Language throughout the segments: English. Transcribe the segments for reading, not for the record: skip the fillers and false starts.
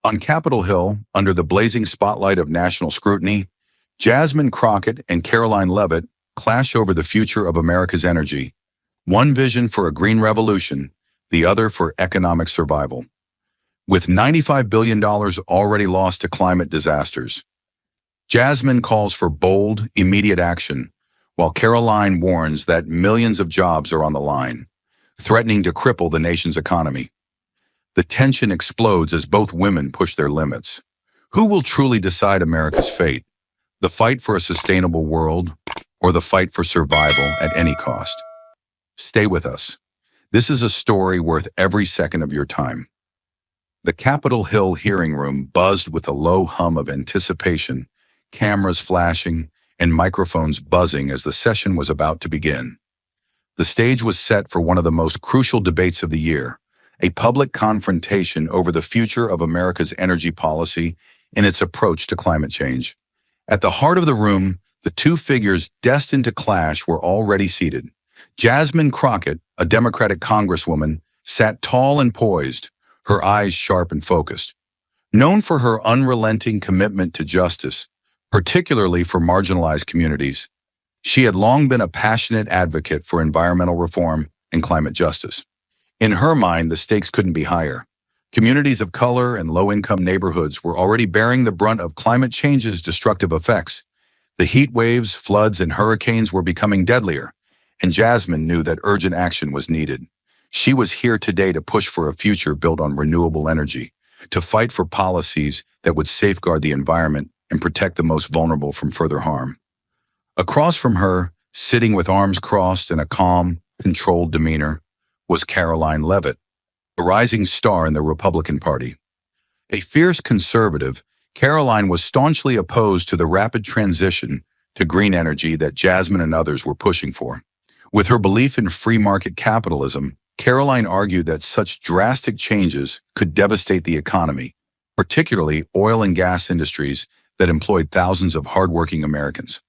On Capitol Hill, under the blazing spotlight of national scrutiny, Jasmine Crockett and Karoline Leavitt clash over the future of America's energy. One vision for a green revolution, the other for economic survival. With $95 billion already lost to climate disasters, Jasmine calls for bold, immediate action, while Karoline warns that millions of jobs are on the line, threatening to cripple the nation's economy. The tension explodes as both women push their limits. Who will truly decide America's fate? The fight for a sustainable world, or the fight for survival at any cost? Stay with us. This is a story worth every second of your time. The Capitol Hill hearing room buzzed with a low hum of anticipation, cameras flashing, and microphones buzzing as the session was about to begin. The stage was set for one of the most crucial debates of the year, a public confrontation over the future of America's energy policy and its approach to climate change. At the heart of the room, the two figures destined to clash were already seated. Jasmine Crockett, a Democratic congresswoman, sat tall and poised, her eyes sharp and focused. Known for her unrelenting commitment to justice, particularly for marginalized communities, she had long been a passionate advocate for environmental reform and climate justice. In her mind, the stakes couldn't be higher. Communities of color and low-income neighborhoods were already bearing the brunt of climate change's destructive effects. The heat waves, floods, and hurricanes were becoming deadlier, and Jasmine knew that urgent action was needed. She was here today to push for a future built on renewable energy, to fight for policies that would safeguard the environment and protect the most vulnerable from further harm. Across from her, sitting with arms crossed and a calm, controlled demeanor, was Karoline Leavitt, a rising star in the Republican Party. A fierce conservative, Karoline was staunchly opposed to the rapid transition to green energy that Jasmine and others were pushing for. With her belief in free market capitalism, Karoline argued that such drastic changes could devastate the economy, particularly oil and gas industries that employed thousands of hardworking Americans.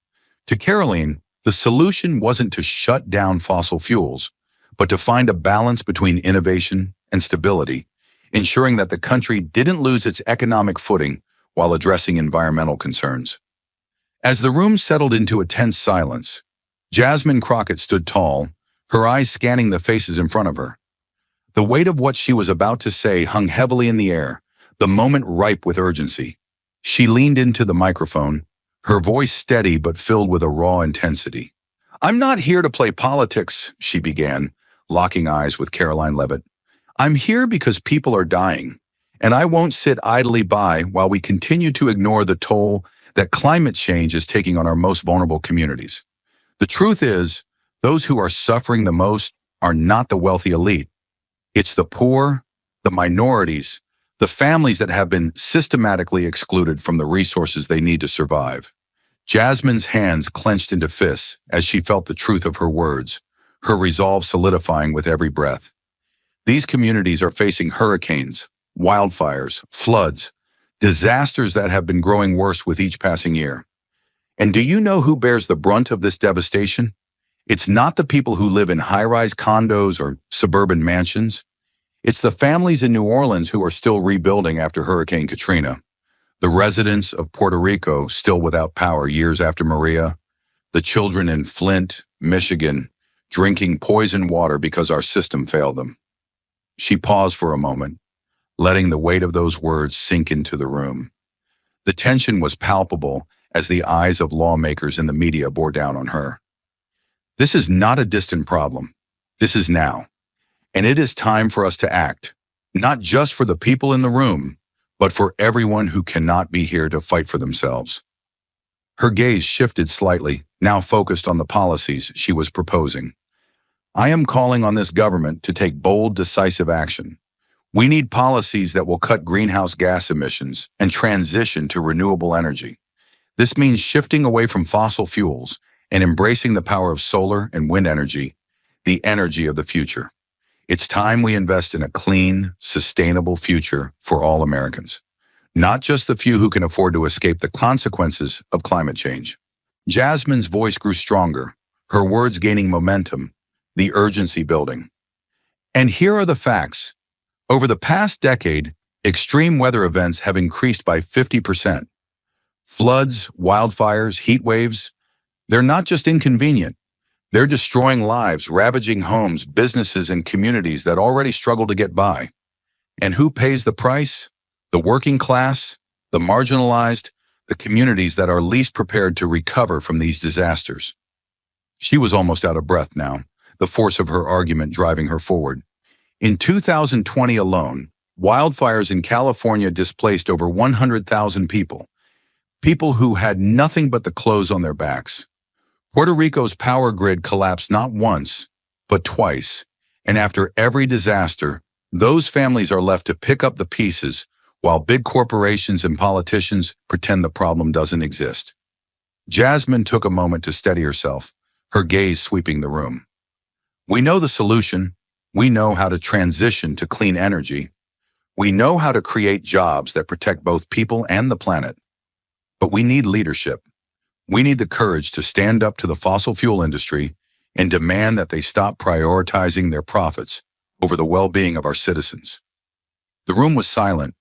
To Karoline, the solution wasn't to shut down fossil fuels, but to find a balance between innovation and stability, ensuring that the country didn't lose its economic footing while addressing environmental concerns. As the room settled into a tense silence, Jasmine Crockett stood tall, her eyes scanning the faces in front of her. The weight of what she was about to say hung heavily in the air, the moment ripe with urgency. She leaned into the microphone, her voice steady but filled with a raw intensity. "I'm not here to play politics," she began, locking eyes with Karoline Leavitt. "I'm here because people are dying, and I won't sit idly by while we continue to ignore the toll that climate change is taking on our most vulnerable communities. The truth is, those who are suffering the most are not the wealthy elite. It's the poor, the minorities, the families that have been systematically excluded from the resources they need to survive." Jasmine's hands clenched into fists as she felt the truth of her words, her resolve solidifying with every breath. These communities are facing hurricanes, wildfires, floods, disasters that have been growing worse with each passing year. And do you know who bears the brunt of this devastation? It's not the people who live in high-rise condos or suburban mansions. It's the families in New Orleans who are still rebuilding after Hurricane Katrina, the residents of Puerto Rico still without power years after Maria, the children in Flint, Michigan, drinking poisoned water because our system failed them. She paused for a moment, letting the weight of those words sink into the room. The tension was palpable as the eyes of lawmakers and the media bore down on her. This is not a distant problem. This is now. And it is time for us to act, not just for the people in the room, but for everyone who cannot be here to fight for themselves. Her gaze shifted slightly, now focused on the policies she was proposing. "I am calling on this government to take bold, decisive action. We need policies that will cut greenhouse gas emissions and transition to renewable energy. This means shifting away from fossil fuels and embracing the power of solar and wind energy, the energy of the future. It's time we invest in a clean, sustainable future for all Americans, not just the few who can afford to escape the consequences of climate change." Jasmine's voice grew stronger, her words gaining momentum, the urgency building. "And here are the facts. Over the past decade, Extreme weather events have increased by 50%. Floods, wildfires, heat waves, they're not just inconvenient. They're destroying lives, ravaging homes, businesses, and communities that already struggle to get by. And who pays the price? The working class, the marginalized, the communities that are least prepared to recover from these disasters. She was almost out of breath now, the force of her argument driving her forward. In 2020 alone, wildfires in California displaced over 100,000 people, people who had nothing but the clothes on their backs. Puerto Rico's power grid collapsed not once, but twice, and after every disaster, those families are left to pick up the pieces while big corporations and politicians pretend the problem doesn't exist. Jasmine took a moment to steady herself, her gaze sweeping the room. We know the solution. We know how to transition to clean energy. We know how to create jobs that protect both people and the planet. But we need leadership. We need the courage to stand up to the fossil fuel industry and demand that they stop prioritizing their profits over the well-being of our citizens. The room was silent,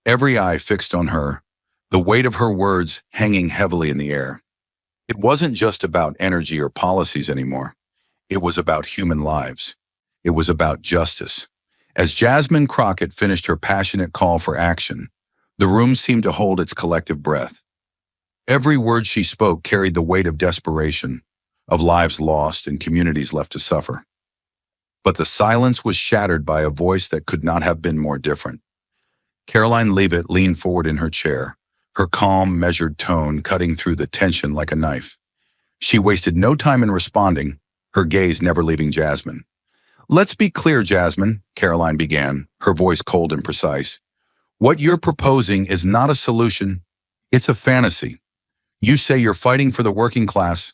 every eye fixed on her, the weight of her words hanging heavily in the air. It wasn't just about energy or policies anymore. It was about human lives. It was about justice. As Jasmine Crockett finished her passionate call for action, the room seemed to hold its collective breath. Every word she spoke carried the weight of desperation, of lives lost and communities left to suffer. But the silence was shattered by a voice that could not have been more different. Karoline Leavitt leaned forward in her chair, her calm, measured tone cutting through the tension like a knife. She wasted no time in responding, her gaze never leaving Jasmine. "Let's be clear, Jasmine," Karoline began, her voice cold and precise. "What you're proposing is not a solution. It's a fantasy. You say you're fighting for the working class,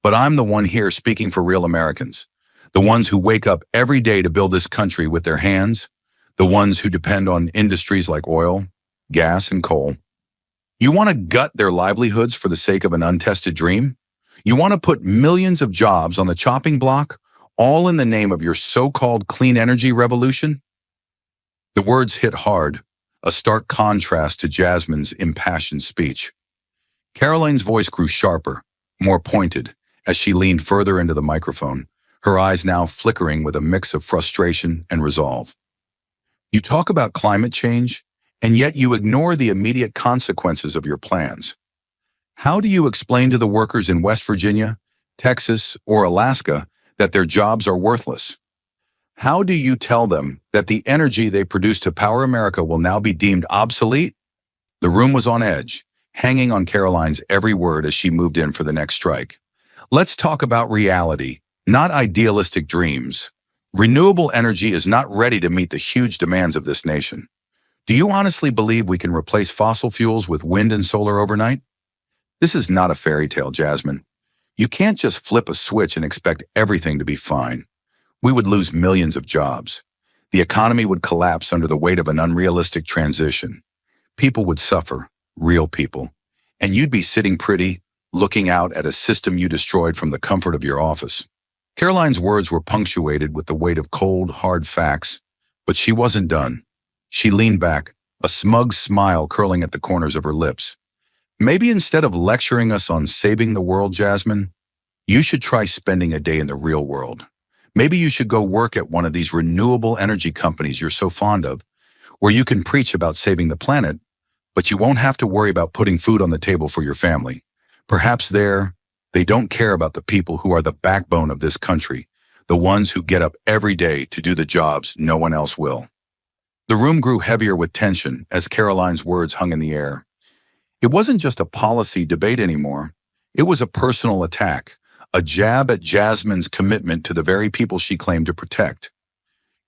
but I'm the one here speaking for real Americans, the ones who wake up every day to build this country with their hands, the ones who depend on industries like oil, gas, and coal. You want to gut their livelihoods for the sake of an untested dream? You want to put millions of jobs on the chopping block, all in the name of your so-called clean energy revolution?" The words hit hard, a stark contrast to Jasmine's impassioned speech. Karoline's voice grew sharper, more pointed, as she leaned further into the microphone, her eyes now flickering with a mix of frustration and resolve. "You talk about climate change, and yet you ignore the immediate consequences of your plans. How do you explain to the workers in West Virginia, Texas, or Alaska that their jobs are worthless? How do you tell them that the energy they produce to power America will now be deemed obsolete?" The room was on edge, hanging on Karoline's every word as she moved in for the next strike. "Let's talk about reality, not idealistic dreams. Renewable energy is not ready to meet the huge demands of this nation. Do you honestly believe we can replace fossil fuels with wind and solar overnight? This is not a fairy tale, Jasmine. You can't just flip a switch and expect everything to be fine. We would lose millions of jobs. The economy would collapse under the weight of an unrealistic transition. People would suffer, real people. And you'd be sitting pretty, looking out at a system you destroyed from the comfort of your office." Karoline's words were punctuated with the weight of cold, hard facts, but she wasn't done. She leaned back, a smug smile curling at the corners of her lips. "Maybe instead of lecturing us on saving the world, Jasmine, you should try spending a day in the real world. Maybe you should go work at one of these renewable energy companies you're so fond of, where you can preach about saving the planet, but you won't have to worry about putting food on the table for your family. Perhaps there, they don't care about the people who are the backbone of this country, the ones who get up every day to do the jobs no one else will." The room grew heavier with tension as Karoline's words hung in the air. It wasn't just a policy debate anymore. It was a personal attack, a jab at Jasmine's commitment to the very people she claimed to protect.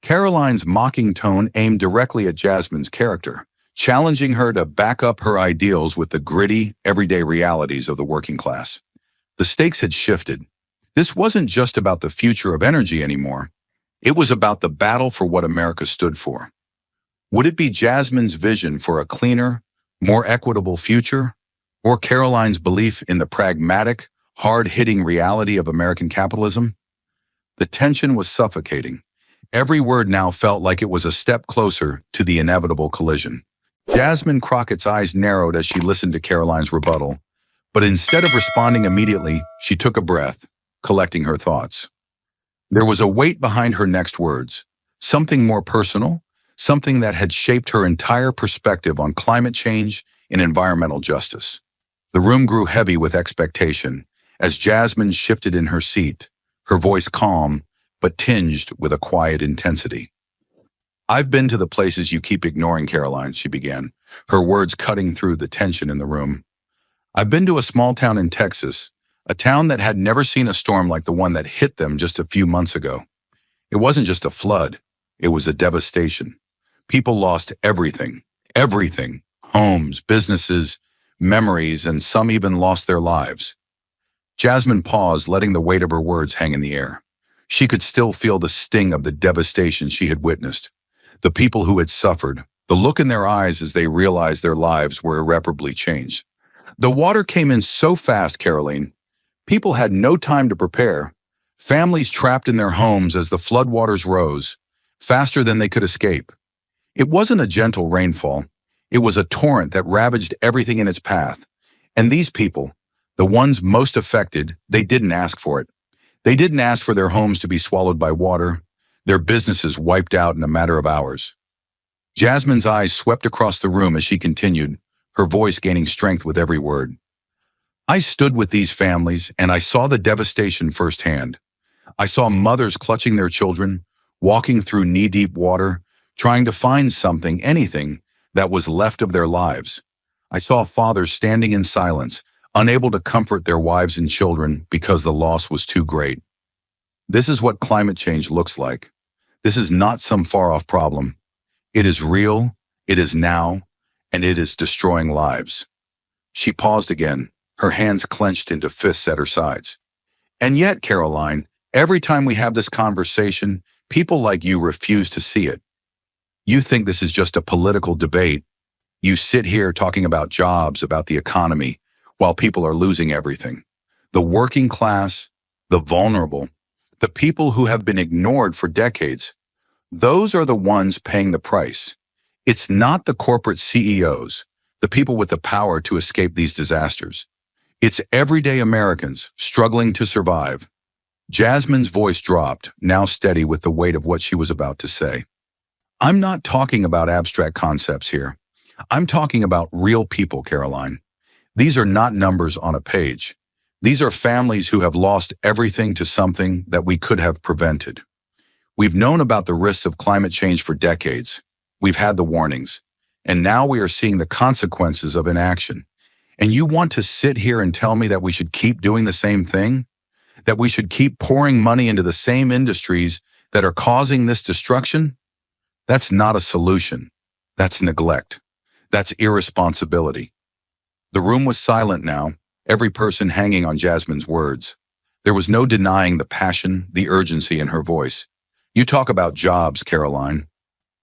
Karoline's mocking tone aimed directly at Jasmine's character, challenging her to back up her ideals with the gritty, everyday realities of the working class. The stakes had shifted. This wasn't just about the future of energy anymore. It was about the battle for what America stood for. Would it be Jasmine's vision for a cleaner, more equitable future, or Karoline's belief in the pragmatic, hard-hitting reality of American capitalism? The tension was suffocating, Every word now felt like it was a step closer to the inevitable collision. Jasmine Crockett's eyes narrowed as she listened to Karoline's rebuttal, but instead of responding immediately, she took a breath, collecting her thoughts. There was a weight behind her next words, something more personal, something that had shaped her entire perspective on climate change and environmental justice. The room grew heavy with expectation as Jasmine shifted in her seat, her voice calm but tinged with a quiet intensity. "I've been to the places you keep ignoring, Karoline," she began, her words cutting through the tension in the room. "I've been to a small town in Texas, a town that had never seen a storm like the one that hit them just a few months ago. It wasn't just a flood, it was a devastation. People lost everything, everything, homes, businesses, memories, and some even lost their lives." Jasmine paused, letting the weight of her words hang in the air. She could still feel the sting of the devastation she had witnessed. The people who had suffered, the look in their eyes as they realized their lives were irreparably changed. "The water came in so fast, Karoline. People had no time to prepare. Families trapped in their homes as the floodwaters rose, faster than they could escape. It wasn't a gentle rainfall. It was a torrent that ravaged everything in its path. And these people, the ones most affected, they didn't ask for it. They didn't ask for their homes to be swallowed by water, their businesses wiped out in a matter of hours." Jasmine's eyes swept across the room as she continued, her voice gaining strength with every word. "I stood with these families and I saw the devastation firsthand. I saw mothers clutching their children, walking through knee-deep water, trying to find something, anything, that was left of their lives. I saw fathers standing in silence, unable to comfort their wives and children because the loss was too great. This is what climate change looks like. This is not some far-off problem. It is real, it is now, and it is destroying lives." She paused again, her hands clenched into fists at her sides. "And yet, Karoline, every time we have this conversation, people like you refuse to see it. You think this is just a political debate. You sit here talking about jobs, about the economy, while people are losing everything. The working class, the vulnerable, the people who have been ignored for decades, those are the ones paying the price. It's not the corporate CEOs, the people with the power to escape these disasters. It's everyday Americans struggling to survive." Jasmine's voice dropped, now steady with the weight of what she was about to say. "I'm not talking about abstract concepts here. I'm talking about real people, Karoline. These are not numbers on a page. These are families who have lost everything to something that we could have prevented. We've known about the risks of climate change for decades. We've had the warnings. And now we are seeing the consequences of inaction. And you want to sit here and tell me that we should keep doing the same thing? That we should keep pouring money into the same industries that are causing this destruction? That's not a solution. That's neglect. That's irresponsibility." The room was silent now, every person hanging on Jasmine's words. There was no denying the passion, the urgency in her voice. "You talk about jobs, Karoline.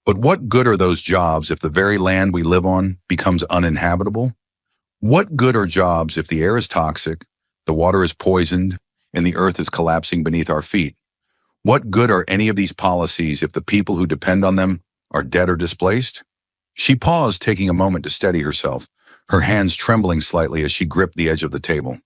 But what good are those jobs if the very land we live on becomes uninhabitable? What good are jobs if the air is toxic, the water is poisoned, and the earth is collapsing beneath our feet? What good are any of these policies if the people who depend on them are dead or displaced?" She paused, taking a moment to steady herself, her hands trembling slightly as she gripped the edge of the table.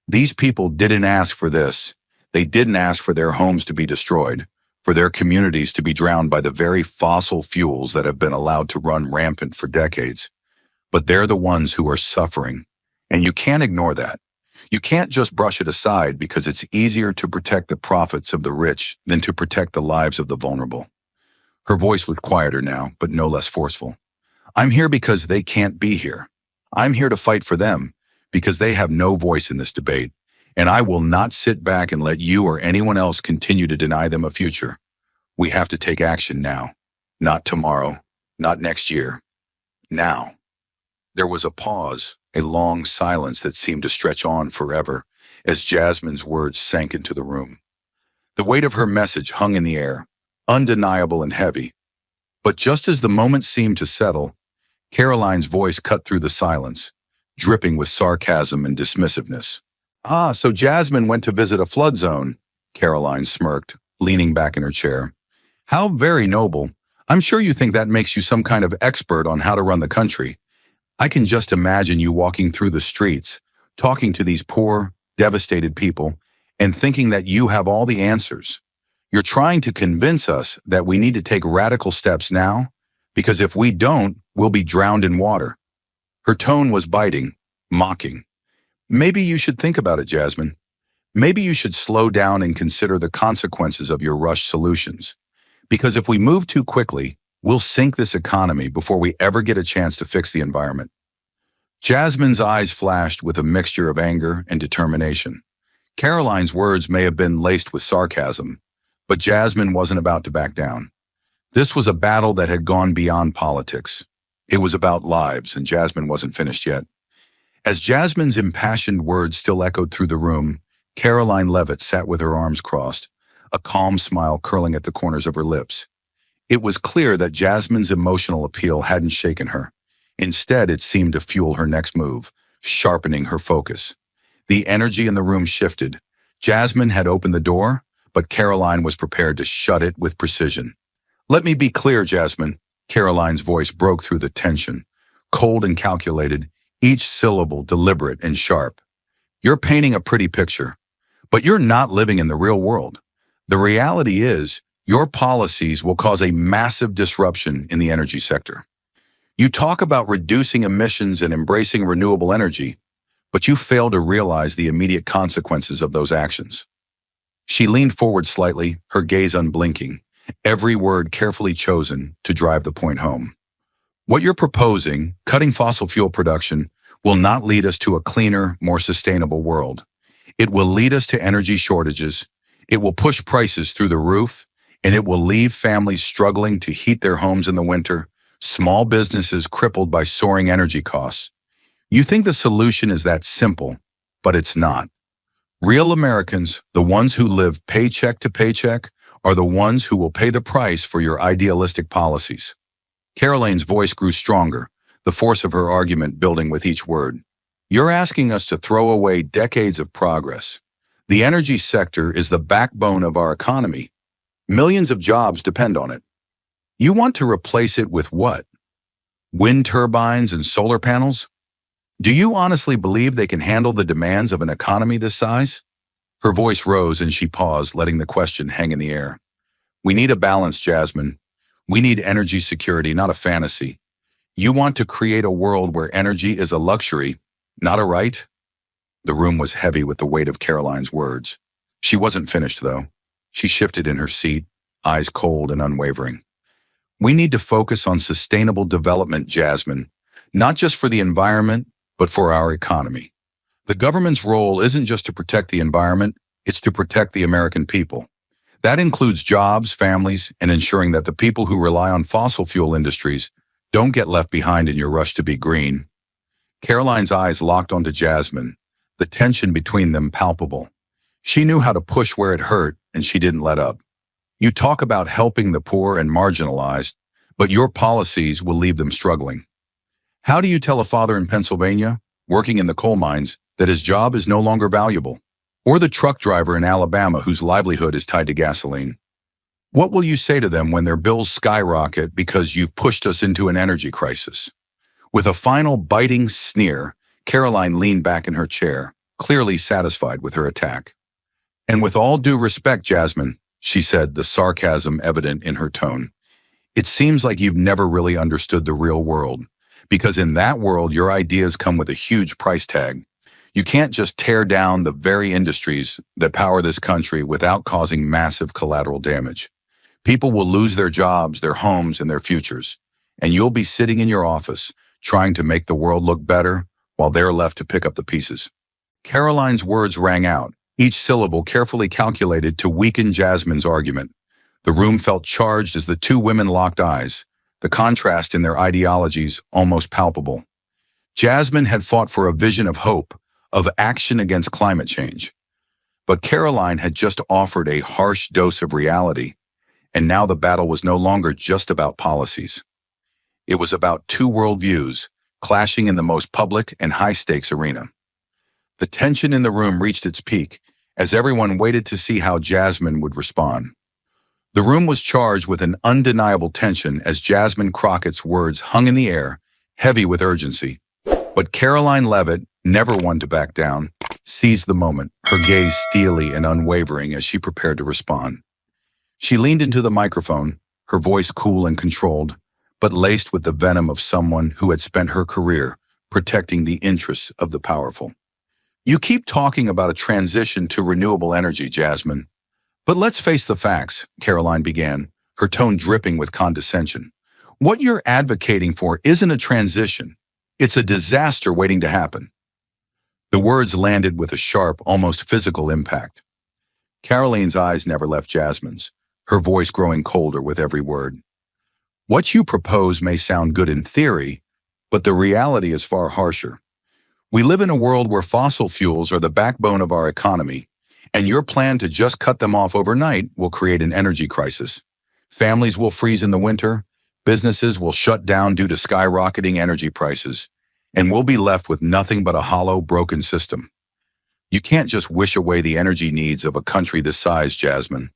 "These people didn't ask for this. They didn't ask for their homes to be destroyed, for their communities to be drowned by the very fossil fuels that have been allowed to run rampant for decades. But they're the ones who are suffering, and you can't ignore that. You can't just brush it aside because it's easier to protect the profits of the rich than to protect the lives of the vulnerable." Her voice was quieter now, but no less forceful. "I'm here because they can't be here. I'm here to fight for them because they have no voice in this debate, and I will not sit back and let you or anyone else continue to deny them a future. We have to take action now, not tomorrow, not next year. Now." There was a pause, a long silence that seemed to stretch on forever as Jasmine's words sank into the room. The weight of her message hung in the air, undeniable and heavy. But just as the moment seemed to settle, Karoline's voice cut through the silence, dripping with sarcasm and dismissiveness. "Ah, so Jasmine went to visit a flood zone," Karoline smirked, leaning back in her chair. How very noble. I'm sure you think that makes you some kind of expert on how to run the country. I can just imagine you walking through the streets, talking to these poor, devastated people, and thinking that you have all the answers. You're trying to convince us that we need to take radical steps now, because if we don't, we'll be drowned in water. Her tone was biting, mocking. Maybe you should think about it, Jasmine. Maybe you should slow down and consider the consequences of your rushed solutions. Because if we move too quickly, we'll sink this economy before we ever get a chance to fix the environment. Jasmine's eyes flashed with a mixture of anger and determination. Karoline's words may have been laced with sarcasm, but Jasmine wasn't about to back down. This was a battle that had gone beyond politics. It was about lives, and Jasmine wasn't finished yet. As Jasmine's impassioned words still echoed through the room, Karoline Leavitt sat with her arms crossed, a calm smile curling at the corners of her lips. It was clear that Jasmine's emotional appeal hadn't shaken her. Instead, it seemed to fuel her next move, sharpening her focus. The energy in the room shifted. Jasmine had opened the door, but Karoline was prepared to shut it with precision. "Let me be clear, Jasmine." Karoline's voice broke through the tension, cold and calculated, each syllable deliberate and sharp. "You're painting a pretty picture, but you're not living in the real world. The reality is, your policies will cause a massive disruption in the energy sector. You talk about reducing emissions and embracing renewable energy, but you fail to realize the immediate consequences of those actions." She leaned forward slightly, her gaze unblinking, every word carefully chosen to drive the point home. "What you're proposing, cutting fossil fuel production, will not lead us to a cleaner, more sustainable world. It will lead us to energy shortages, it will push prices through the roof, and it will leave families struggling to heat their homes in the winter, small businesses crippled by soaring energy costs. You think the solution is that simple, but it's not. Real Americans, the ones who live paycheck to paycheck, are the ones who will pay the price for your idealistic policies." Karoline's voice grew stronger, the force of her argument building with each word. "You're asking us to throw away decades of progress. The energy sector is the backbone of our economy. Millions of jobs depend on it. You want to replace it with what? Wind turbines and solar panels? Do you honestly believe they can handle the demands of an economy this size?" Her voice rose and she paused, letting the question hang in the air. "We need a balance, Jasmine. We need energy security, not a fantasy. You want to create a world where energy is a luxury, not a right?" The room was heavy with the weight of Karoline's words. She wasn't finished, though. She shifted in her seat, eyes cold and unwavering. "We need to focus on sustainable development, Jasmine, not just for the environment, but for our economy. The government's role isn't just to protect the environment, it's to protect the American people. That includes jobs, families, and ensuring that the people who rely on fossil fuel industries don't get left behind in your rush to be green." Karoline's eyes locked onto Jasmine, the tension between them palpable. She knew how to push where it hurt, and she didn't let up. "You talk about helping the poor and marginalized, but your policies will leave them struggling. How do you tell a father in Pennsylvania, working in the coal mines, that his job is no longer valuable? Or the truck driver in Alabama whose livelihood is tied to gasoline? What will you say to them when their bills skyrocket because you've pushed us into an energy crisis?" With a final biting sneer, Karoline leaned back in her chair, clearly satisfied with her attack. "And with all due respect, Jasmine," she said, the sarcasm evident in her tone, "it seems like you've never really understood the real world, because in that world your ideas come with a huge price tag. You can't just tear down the very industries that power this country without causing massive collateral damage. People will lose their jobs, their homes, and their futures, and you'll be sitting in your office trying to make the world look better while they're left to pick up the pieces." Karoline's words rang out, each syllable carefully calculated to weaken Jasmine's argument. The room felt charged as the two women locked eyes, the contrast in their ideologies almost palpable. Jasmine had fought for a vision of hope, of action against climate change. But Karoline had just offered a harsh dose of reality, and now the battle was no longer just about policies. It was about two worldviews clashing in the most public and high-stakes arena. The tension in the room reached its peak as everyone waited to see how Jasmine would respond. The room was charged with an undeniable tension as Jasmine Crockett's words hung in the air, heavy with urgency. But Karoline Leavitt, never one to back down, seized the moment, her gaze steely and unwavering as she prepared to respond. She leaned into the microphone, her voice cool and controlled, but laced with the venom of someone who had spent her career protecting the interests of the powerful. You keep talking about a transition to renewable energy, Jasmine. But let's face the facts, Karoline began, her tone dripping with condescension. What you're advocating for isn't a transition. It's a disaster waiting to happen. The words landed with a sharp, almost physical impact. Karoline's eyes never left Jasmine's, her voice growing colder with every word. What you propose may sound good in theory, but the reality is far harsher. We live in a world where fossil fuels are the backbone of our economy, and your plan to just cut them off overnight will create an energy crisis. Families will freeze in the winter, businesses will shut down due to skyrocketing energy prices, and we'll be left with nothing but a hollow, broken system. You can't just wish away the energy needs of a country this size, Jasmine.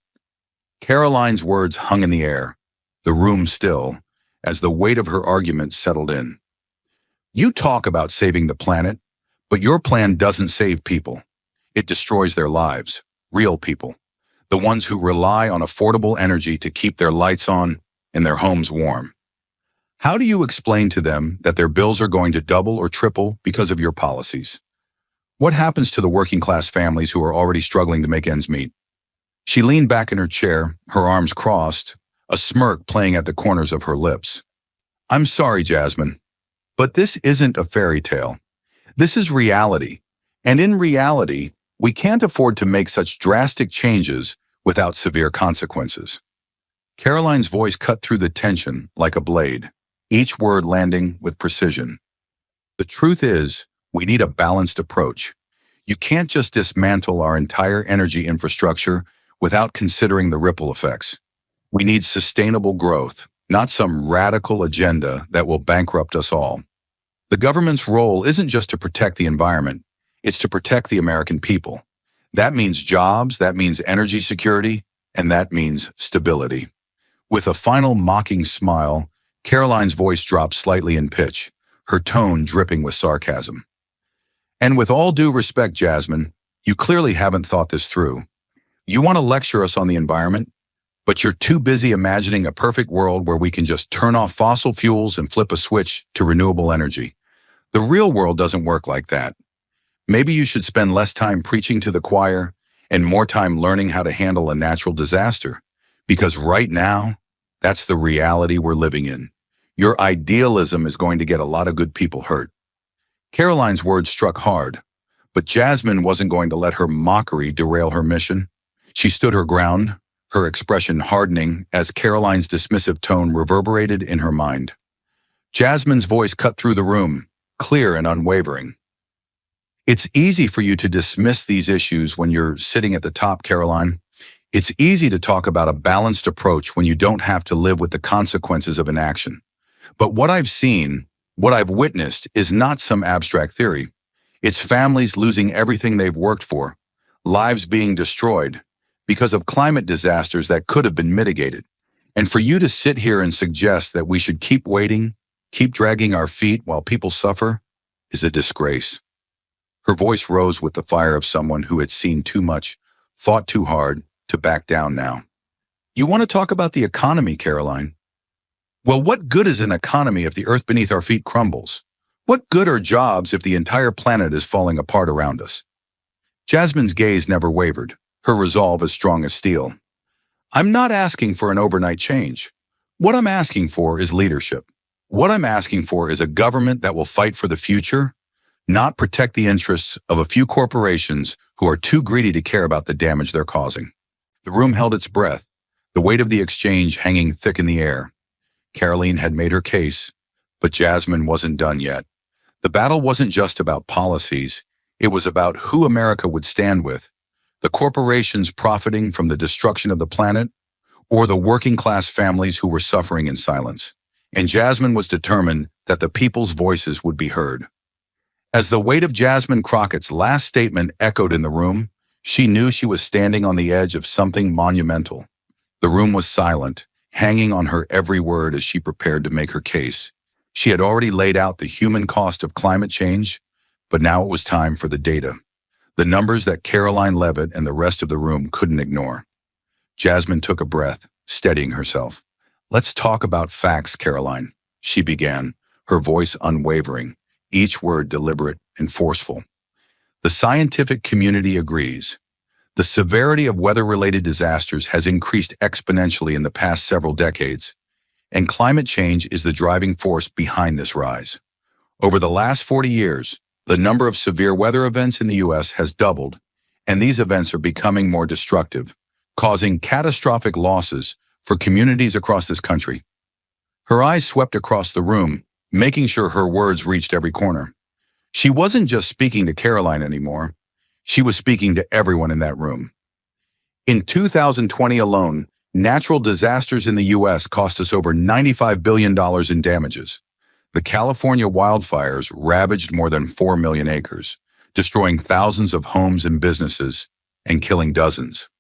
Karoline's words hung in the air, the room still, as the weight of her argument settled in. You talk about saving the planet, but your plan doesn't save people. It destroys their lives, real people, the ones who rely on affordable energy to keep their lights on and their homes warm. How do you explain to them that their bills are going to double or triple because of your policies? What happens to the working class families who are already struggling to make ends meet? She leaned back in her chair, her arms crossed, a smirk playing at the corners of her lips. I'm sorry, Jasmine, but this isn't a fairy tale. This is reality. And in reality, we can't afford to make such drastic changes without severe consequences. Karoline's voice cut through the tension like a blade, each word landing with precision. The truth is, we need a balanced approach. You can't just dismantle our entire energy infrastructure without considering the ripple effects. We need sustainable growth, not some radical agenda that will bankrupt us all. The government's role isn't just to protect the environment, it's to protect the American people. That means jobs, that means energy security, and that means stability. With a final mocking smile, Karoline's voice dropped slightly in pitch, her tone dripping with sarcasm. And with all due respect, Jasmine, you clearly haven't thought this through. You want to lecture us on the environment, but you're too busy imagining a perfect world where we can just turn off fossil fuels and flip a switch to renewable energy. The real world doesn't work like that. Maybe you should spend less time preaching to the choir and more time learning how to handle a natural disaster, because right now, that's the reality we're living in. Your idealism is going to get a lot of good people hurt. Karoline's words struck hard, but Jasmine wasn't going to let her mockery derail her mission. She stood her ground, her expression hardening as Karoline's dismissive tone reverberated in her mind. Jasmine's voice cut through the room, clear and unwavering. It's easy for you to dismiss these issues when you're sitting at the top, Karoline. It's easy to talk about a balanced approach when you don't have to live with the consequences of inaction. But what I've seen, what I've witnessed, is not some abstract theory. It's families losing everything they've worked for, lives being destroyed because of climate disasters that could have been mitigated. And for you to sit here and suggest that we should keep waiting, keep dragging our feet while people suffer, is a disgrace. Her voice rose with the fire of someone who had seen too much, fought too hard, to back down now. You want to talk about the economy, Karoline? Well, what good is an economy if the earth beneath our feet crumbles? What good are jobs if the entire planet is falling apart around us? Jasmine's gaze never wavered, her resolve as strong as steel. I'm not asking for an overnight change. What I'm asking for is leadership. What I'm asking for is a government that will fight for the future, not protect the interests of a few corporations who are too greedy to care about the damage they're causing. The room held its breath, the weight of the exchange hanging thick in the air. Karoline had made her case, but Jasmine wasn't done yet. The battle wasn't just about policies, it was about who America would stand with, the corporations profiting from the destruction of the planet, or the working-class families who were suffering in silence. And Jasmine was determined that the people's voices would be heard. As the weight of Jasmine Crockett's last statement echoed in the room, she knew she was standing on the edge of something monumental. The room was silent, hanging on her every word as she prepared to make her case. She had already laid out the human cost of climate change, but now it was time for the data. The numbers that Karoline Leavitt and the rest of the room couldn't ignore. Jasmine took a breath, steadying herself. "Let's talk about facts, Karoline," she began, her voice unwavering, each word deliberate and forceful. "The scientific community agrees. The severity of weather-related disasters has increased exponentially in the past several decades, and climate change is the driving force behind this rise. Over the last 40 years, the number of severe weather events in the U.S. has doubled, and these events are becoming more destructive, causing catastrophic losses for communities across this country." Her eyes swept across the room, making sure her words reached every corner. She wasn't just speaking to Karoline anymore. She was speaking to everyone in that room. In 2020 alone, natural disasters in the U.S. cost us over $95 billion in damages. The California wildfires ravaged more than 4 million acres, destroying thousands of homes and businesses and killing dozens.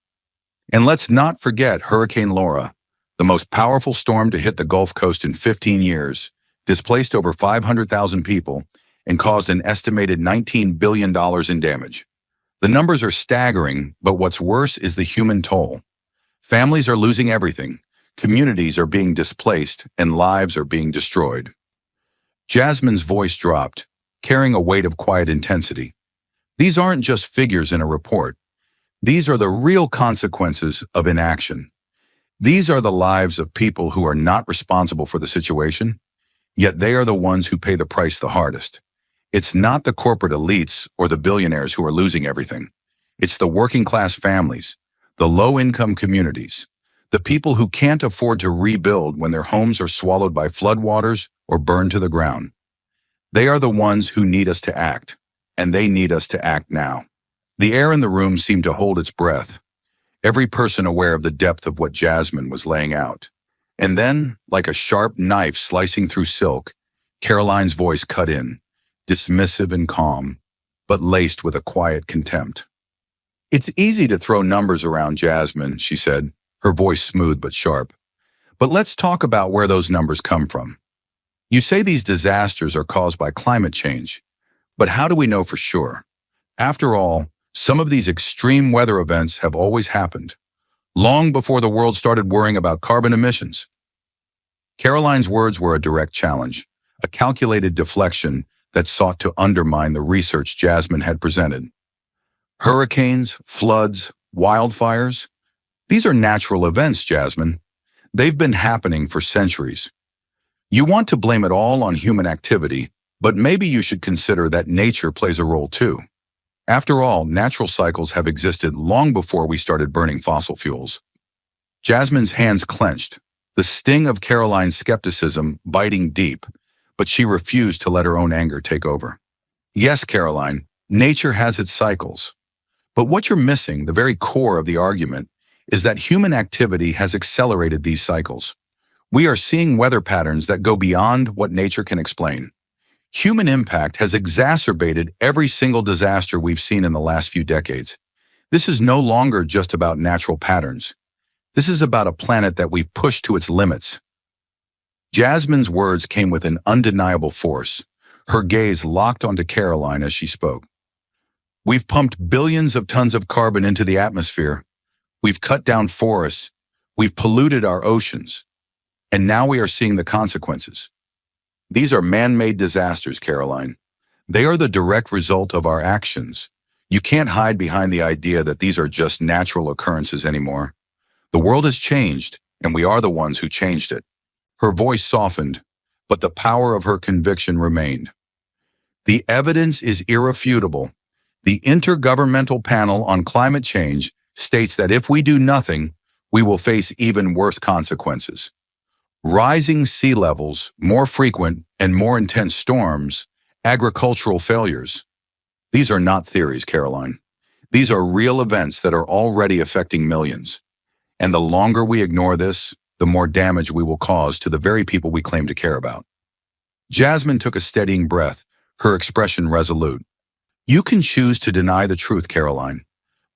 And let's not forget Hurricane Laura, the most powerful storm to hit the Gulf Coast in 15 years, displaced over 500,000 people and caused an estimated $19 billion in damage. The numbers are staggering, but what's worse is the human toll. Families are losing everything, communities are being displaced, and lives are being destroyed. Jasmine's voice dropped, carrying a weight of quiet intensity. These aren't just figures in a report. These are the real consequences of inaction. These are the lives of people who are not responsible for the situation, yet they are the ones who pay the price the hardest. It's not the corporate elites or the billionaires who are losing everything. It's the working-class families, the low-income communities, the people who can't afford to rebuild when their homes are swallowed by floodwaters or burned to the ground. They are the ones who need us to act, and they need us to act now. The air in the room seemed to hold its breath, every person aware of the depth of what Jasmine was laying out. And then, like a sharp knife slicing through silk, Karoline's voice cut in, dismissive and calm, but laced with a quiet contempt. "It's easy to throw numbers around, Jasmine," she said, her voice smooth but sharp. "But let's talk about where those numbers come from. You say these disasters are caused by climate change, but how do we know for sure? After all, some of these extreme weather events have always happened, long before the world started worrying about carbon emissions." Karoline's words were a direct challenge, a calculated deflection that sought to undermine the research Jasmine had presented. Hurricanes, floods, wildfires, these are natural events, Jasmine. They've been happening for centuries. You want to blame it all on human activity, but maybe you should consider that nature plays a role too. After all, natural cycles have existed long before we started burning fossil fuels. Jasmine's hands clenched, the sting of Karoline's skepticism biting deep, but she refused to let her own anger take over. "Yes, Karoline, nature has its cycles. But what you're missing, the very core of the argument, is that human activity has accelerated these cycles. We are seeing weather patterns that go beyond what nature can explain. Human impact has exacerbated every single disaster we've seen in the last few decades. This is no longer just about natural patterns. This is about a planet that we've pushed to its limits." Jasmine's words came with an undeniable force, her gaze locked onto Karoline as she spoke. "We've pumped billions of tons of carbon into the atmosphere. We've cut down forests. We've polluted our oceans. And now we are seeing the consequences. These are man-made disasters, Karoline. They are the direct result of our actions. You can't hide behind the idea that these are just natural occurrences anymore. The world has changed, and we are the ones who changed it." Her voice softened, but the power of her conviction remained. "The evidence is irrefutable. The Intergovernmental Panel on Climate Change states that if we do nothing, we will face even worse consequences. Rising sea levels, more frequent and more intense storms, agricultural failures. These are not theories, Karoline. These are real events that are already affecting millions. And the longer we ignore this, the more damage we will cause to the very people we claim to care about." Jasmine took a steadying breath, her expression resolute. "You can choose to deny the truth, Karoline,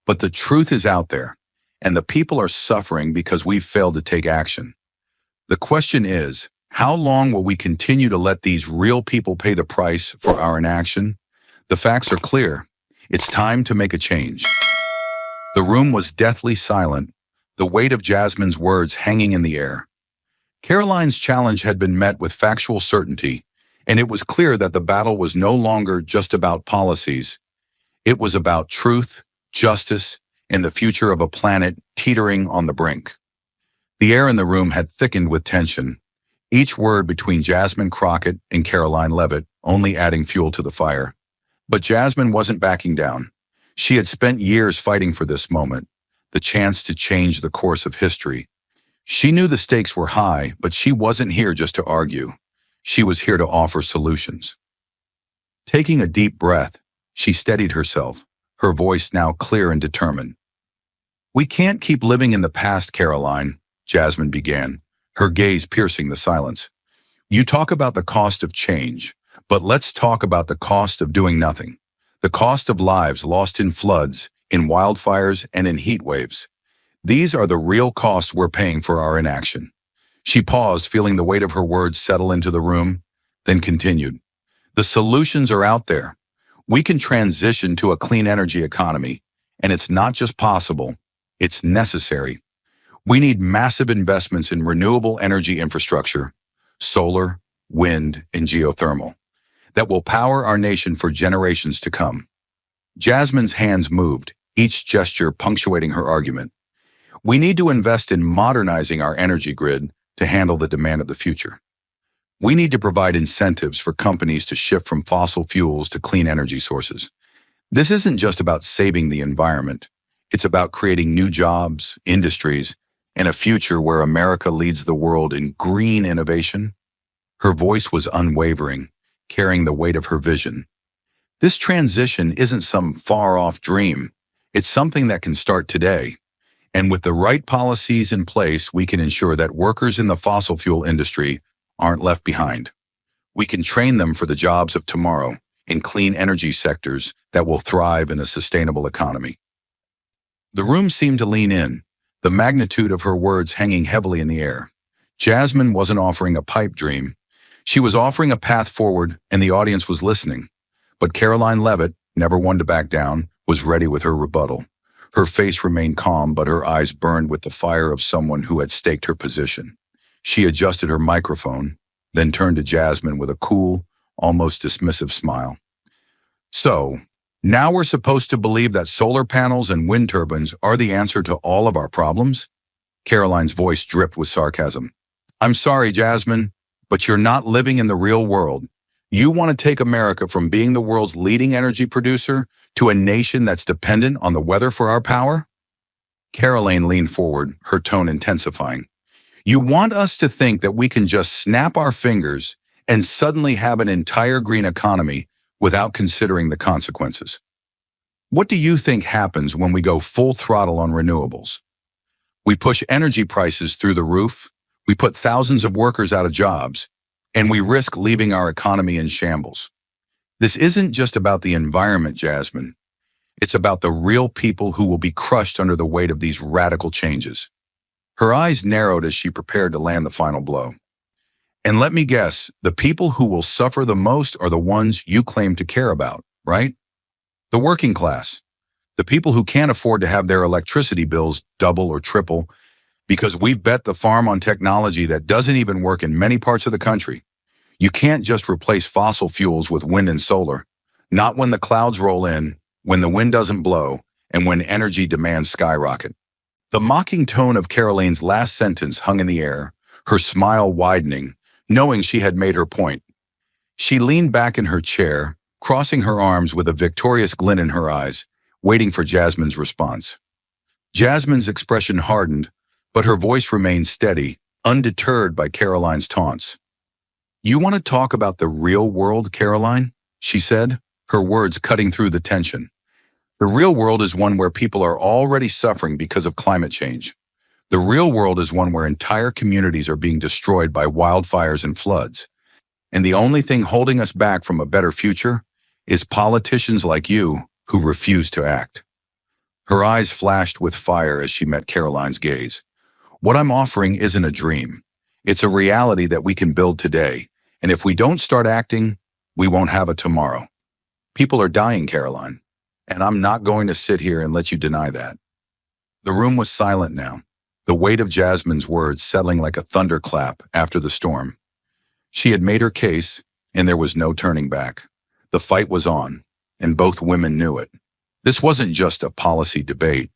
but the truth is out there, and the people are suffering because we've failed to take action. The question is, how long will we continue to let these real people pay the price for our inaction? The facts are clear. It's time to make a change. The room was deathly silent, the weight of Jasmine's words hanging in the air. Karoline's challenge had been met with factual certainty, and it was clear that the battle was no longer just about policies. It was about truth, justice, and the future of a planet teetering on the brink. The air in the room had thickened with tension, each word between Jasmine Crockett and Karoline Leavitt only adding fuel to the fire. But Jasmine wasn't backing down. She had spent years fighting for this moment, the chance to change the course of history. She knew the stakes were high, but she wasn't here just to argue. She was here to offer solutions. Taking a deep breath, she steadied herself, her voice now clear and determined. "We can't keep living in the past, Karoline," Jasmine began, her gaze piercing the silence. "You talk about the cost of change, but let's talk about the cost of doing nothing. The cost of lives lost in floods, in wildfires, and in heat waves. These are the real costs we're paying for our inaction." She paused, feeling the weight of her words settle into the room, then continued. "The solutions are out there. We can transition to a clean energy economy, and it's not just possible, it's necessary. We need massive investments in renewable energy infrastructure, solar, wind, and geothermal, that will power our nation for generations to come." Jasmine's hands moved, each gesture punctuating her argument. "We need to invest in modernizing our energy grid to handle the demand of the future. We need to provide incentives for companies to shift from fossil fuels to clean energy sources. This isn't just about saving the environment. It's about creating new jobs, industries, and a future where America leads the world in green innovation." Her voice was unwavering, carrying the weight of her vision. This transition isn't some far-off dream. It's something that can start today. And with the right policies in place, we can ensure that workers in the fossil fuel industry aren't left behind. We can train them for the jobs of tomorrow in clean energy sectors that will thrive in a sustainable economy. The room seemed to lean in, the magnitude of her words hanging heavily in the air. Jasmine wasn't offering a pipe dream. She was offering a path forward, and the audience was listening. But Karoline Leavitt, never one to back down, was ready with her rebuttal. Her face remained calm, but her eyes burned with the fire of someone who had staked her position. She adjusted her microphone, then turned to Jasmine with a cool, almost dismissive smile. "So, now we're supposed to believe that solar panels and wind turbines are the answer to all of our problems?" Karoline's voice dripped with sarcasm. "I'm sorry, Jasmine, but you're not living in the real world. You want to take America from being the world's leading energy producer to a nation that's dependent on the weather for our power?" Karoline leaned forward, her tone intensifying. "You want us to think that we can just snap our fingers and suddenly have an entire green economy without considering the consequences. What do you think happens when we go full throttle on renewables? We push energy prices through the roof, we put thousands of workers out of jobs, and we risk leaving our economy in shambles. This isn't just about the environment, Jasmine. It's about the real people who will be crushed under the weight of these radical changes." Her eyes narrowed as she prepared to land the final blow. "And let me guess, the people who will suffer the most are the ones you claim to care about, right? The working class, the people who can't afford to have their electricity bills double or triple because we've bet the farm on technology that doesn't even work in many parts of the country. You can't just replace fossil fuels with wind and solar, not when the clouds roll in, when the wind doesn't blow, and when energy demands skyrocket." The mocking tone of Karoline's last sentence hung in the air, her smile widening, knowing she had made her point. She leaned back in her chair, crossing her arms with a victorious glint in her eyes, waiting for Jasmine's response. Jasmine's expression hardened, but her voice remained steady, undeterred by Karoline's taunts. "You want to talk about the real world, Karoline?" she said, her words cutting through the tension. "The real world is one where people are already suffering because of climate change. The real world is one where entire communities are being destroyed by wildfires and floods. And the only thing holding us back from a better future is politicians like you who refuse to act." Her eyes flashed with fire as she met Caroline's gaze. What I'm offering isn't a dream. It's a reality that we can build today, and if we don't start acting, we won't have a tomorrow. People are dying, Caroline, and I'm not going to sit here and let you deny that. The room was silent now, the weight of Jasmine's words settling like a thunderclap after the storm. She had made her case, and there was no turning back. The fight was on, and both women knew it. This wasn't just a policy debate.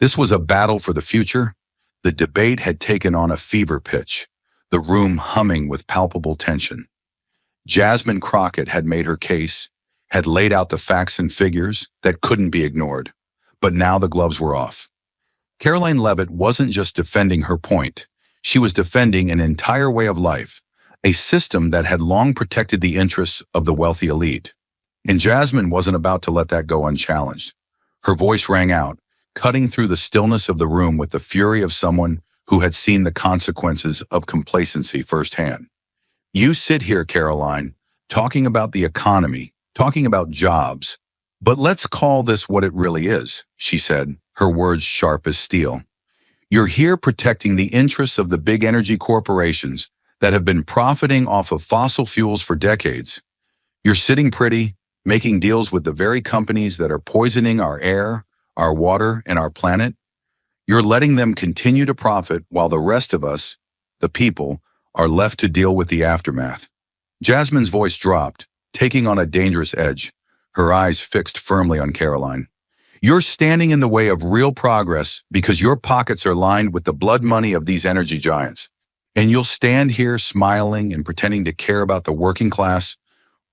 This was a battle for the future. The debate had taken on a fever pitch, the room humming with palpable tension. Jasmine Crockett had made her case, had laid out the facts and figures that couldn't be ignored. But now the gloves were off. Karoline Leavitt wasn't just defending her point. She was defending an entire way of life, a system that had long protected the interests of the wealthy elite. And Jasmine wasn't about to let that go unchallenged. Her voice rang out, cutting through the stillness of the room with the fury of someone who had seen the consequences of complacency firsthand. You sit here, Caroline, talking about the economy, talking about jobs. But let's call this what it really is, she said, her words sharp as steel. You're here protecting the interests of the big energy corporations that have been profiting off of fossil fuels for decades. You're sitting pretty, making deals with the very companies that are poisoning our air, our water, and our planet. You're letting them continue to profit while the rest of us, the people, are left to deal with the aftermath. Jasmine's voice dropped, taking on a dangerous edge, her eyes fixed firmly on Caroline. You're standing in the way of real progress because your pockets are lined with the blood money of these energy giants. And you'll stand here smiling and pretending to care about the working class,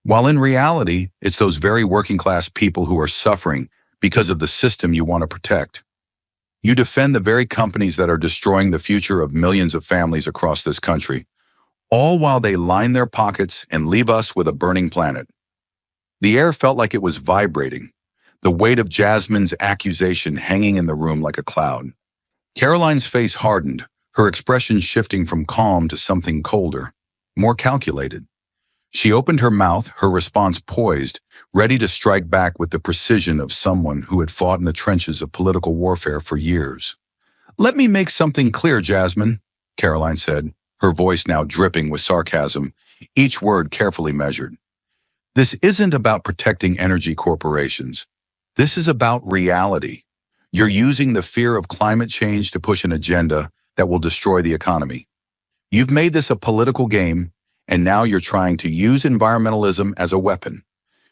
while in reality, it's those very working class people who are suffering because of the system you want to protect. You defend the very companies that are destroying the future of millions of families across this country, all while they line their pockets and leave us with a burning planet. The air felt like it was vibrating, the weight of Jasmine's accusation hanging in the room like a cloud. Caroline's face hardened, her expression shifting from calm to something colder, more calculated. She opened her mouth, her response poised, ready to strike back with the precision of someone who had fought in the trenches of political warfare for years. Let me make something clear, Jasmine, Karoline said, her voice now dripping with sarcasm, each word carefully measured. This isn't about protecting energy corporations. This is about reality. You're using the fear of climate change to push an agenda that will destroy the economy. You've made this a political game, and now you're trying to use environmentalism as a weapon.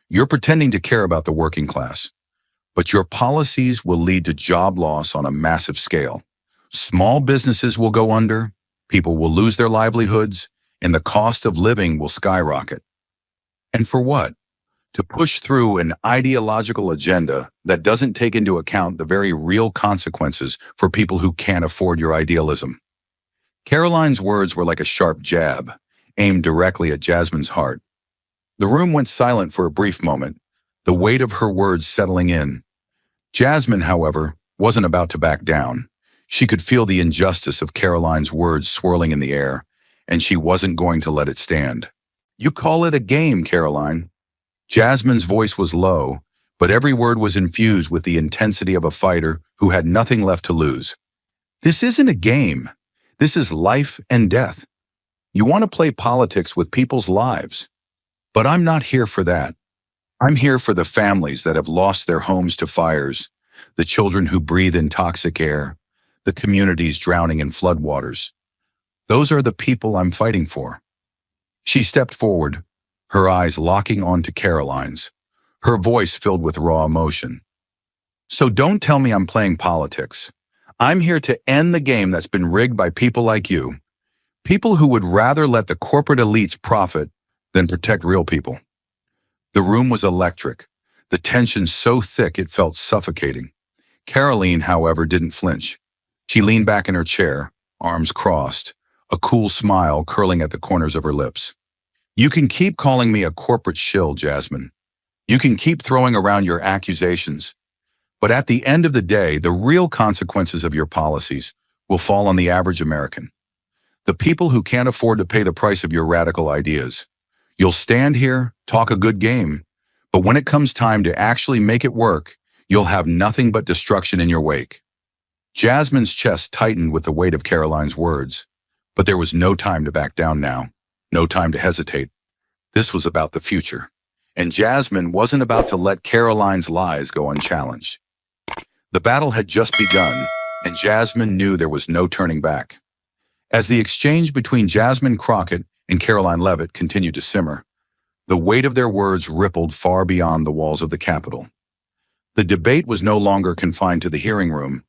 You're pretending to care about the working class, but your policies will lead to job loss on a massive scale. Small businesses will go under, people will lose their livelihoods, and the cost of living will skyrocket. And for what? To push through an ideological agenda that doesn't take into account the very real consequences for people who can't afford your idealism. Caroline's words were like a sharp jab, aimed directly at Jasmine's heart. The room went silent for a brief moment, the weight of her words settling in. Jasmine, however, wasn't about to back down. She could feel the injustice of Caroline's words swirling in the air, and she wasn't going to let it stand. You call it a game, Karoline. Jasmine's voice was low, but every word was infused with the intensity of a fighter who had nothing left to lose. This isn't a game. This is life and death. You want to play politics with people's lives. But I'm not here for that. I'm here for the families that have lost their homes to fires, the children who breathe in toxic air, the communities drowning in floodwaters. Those are the people I'm fighting for. She stepped forward, her eyes locking onto Caroline's, her voice filled with raw emotion. So don't tell me I'm playing politics. I'm here to end the game that's been rigged by people like you, people who would rather let the corporate elites profit than protect real people. The room was electric, the tension so thick it felt suffocating. Karoline, however, didn't flinch. She leaned back in her chair, arms crossed, a cool smile curling at the corners of her lips. You can keep calling me a corporate shill, Jasmine. You can keep throwing around your accusations. But at the end of the day, the real consequences of your policies will fall on the average American. The people who can't afford to pay the price of your radical ideas. You'll stand here, talk a good game, but when it comes time to actually make it work, You'll have nothing but destruction in your wake. Jasmine's chest tightened with the weight of Karoline's words, but there was no time to back down now, no time to hesitate. This was about the future, and Jasmine wasn't about to let Karoline's lies go unchallenged. The battle had just begun, and Jasmine knew there was no turning back. As the exchange between Jasmine Crockett and Karoline Leavitt continued to simmer, the weight of their words rippled far beyond the walls of the Capitol. The debate was no longer confined to the hearing room.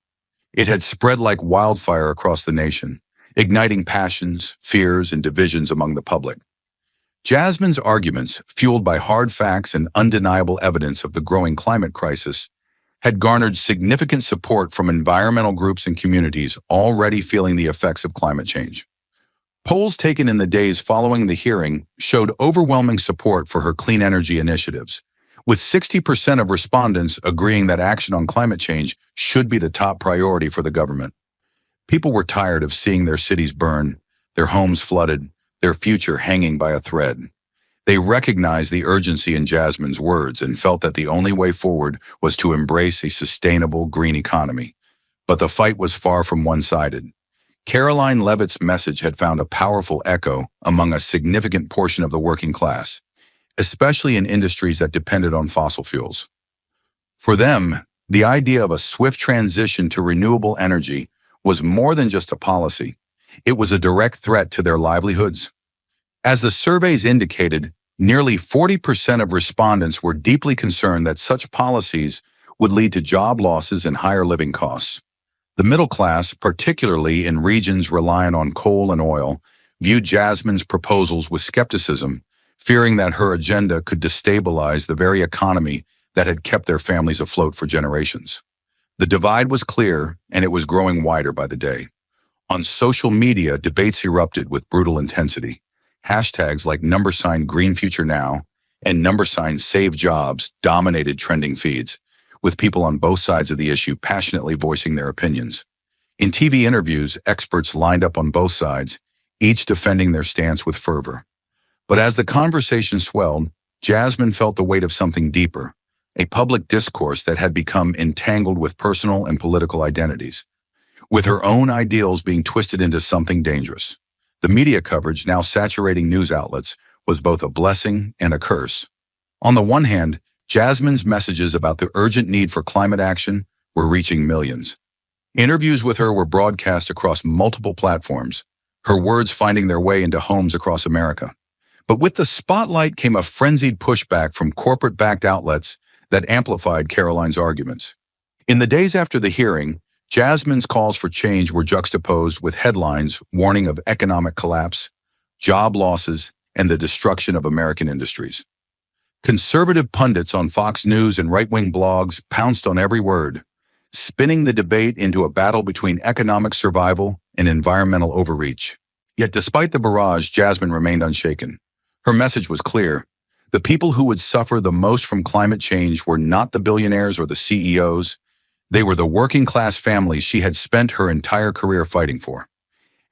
It had spread like wildfire across the nation, igniting passions, fears, and divisions among the public. Jasmine's arguments, fueled by hard facts and undeniable evidence of the growing climate crisis, had garnered significant support from environmental groups and communities already feeling the effects of climate change. Polls taken in the days following the hearing showed overwhelming support for her clean energy initiatives, with 60% of respondents agreeing that action on climate change should be the top priority for the government. People were tired of seeing their cities burn, their homes flooded, their future hanging by a thread. They recognized the urgency in Jasmine's words and felt that the only way forward was to embrace a sustainable green economy. But the fight was far from one-sided. Karoline Leavitt's message had found a powerful echo among a significant portion of the working class, especially in industries that depended on fossil fuels. For them, the idea of a swift transition to renewable energy was more than just a policy. It was a direct threat to their livelihoods. As the surveys indicated, nearly 40% of respondents were deeply concerned that such policies would lead to job losses and higher living costs. The middle class, particularly in regions reliant on coal and oil, viewed Jasmine's proposals with skepticism, fearing that her agenda could destabilize the very economy that had kept their families afloat for generations. The divide was clear, and it was growing wider by the day. On social media, debates erupted with brutal intensity. Hashtags like #GreenFutureNow and #SaveJobs dominated trending feeds, with people on both sides of the issue passionately voicing their opinions. In TV interviews, experts lined up on both sides, each defending their stance with fervor. But as the conversation swelled, Jasmine felt the weight of something deeper, a public discourse that had become entangled with personal and political identities, with her own ideals being twisted into something dangerous. The media coverage, now saturating news outlets, was both a blessing and a curse. On the one hand, Jasmine's messages about the urgent need for climate action were reaching millions. Interviews with her were broadcast across multiple platforms, her words finding their way into homes across America. But with the spotlight came a frenzied pushback from corporate-backed outlets that amplified Karoline's arguments. In the days after the hearing, Jasmine's calls for change were juxtaposed with headlines warning of economic collapse, job losses, and the destruction of American industries. Conservative pundits on Fox News and right-wing blogs pounced on every word, spinning the debate into a battle between economic survival and environmental overreach. Yet despite the barrage, Jasmine remained unshaken. Her message was clear. The people who would suffer the most from climate change were not the billionaires or the CEOs. They were the working-class families she had spent her entire career fighting for.